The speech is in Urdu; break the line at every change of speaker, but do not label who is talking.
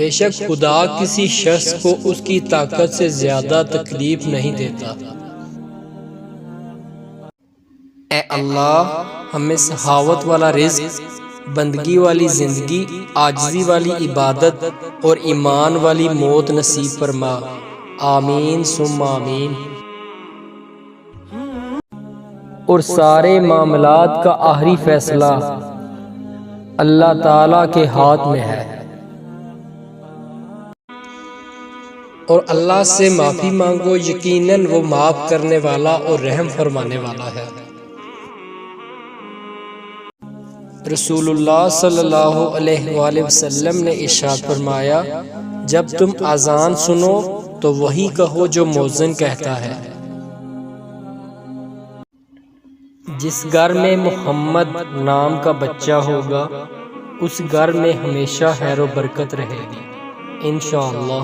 بے شک خدا کسی شخص کو اس کی طاقت سے زیادہ تکلیف نہیں دیتا۔ اے اللہ ہمیں سخاوت والا رزق، بندگی والی زندگی، عاجزی والی عبادت اور ایمان والی موت نصیب فرما، آمین ثم آمین۔ اور سارے معاملات کا آخری فیصلہ اللہ تعالیٰ کے ہاتھ میں ہے، اور اللہ سے معافی مانگو، یقیناً وہ معاف کرنے والا اور رحم فرمانے والا ہے۔ رسول اللہ صلی اللہ علیہ وآلہ وسلم نے ارشاد فرمایا، جب تم اذان سنو تو وہی کہو جو مؤذن کہتا ہے۔ جس گھر میں محمد نام کا بچہ ہوگا اس گھر میں ہمیشہ خیر و برکت رہے گی، انشاءاللہ۔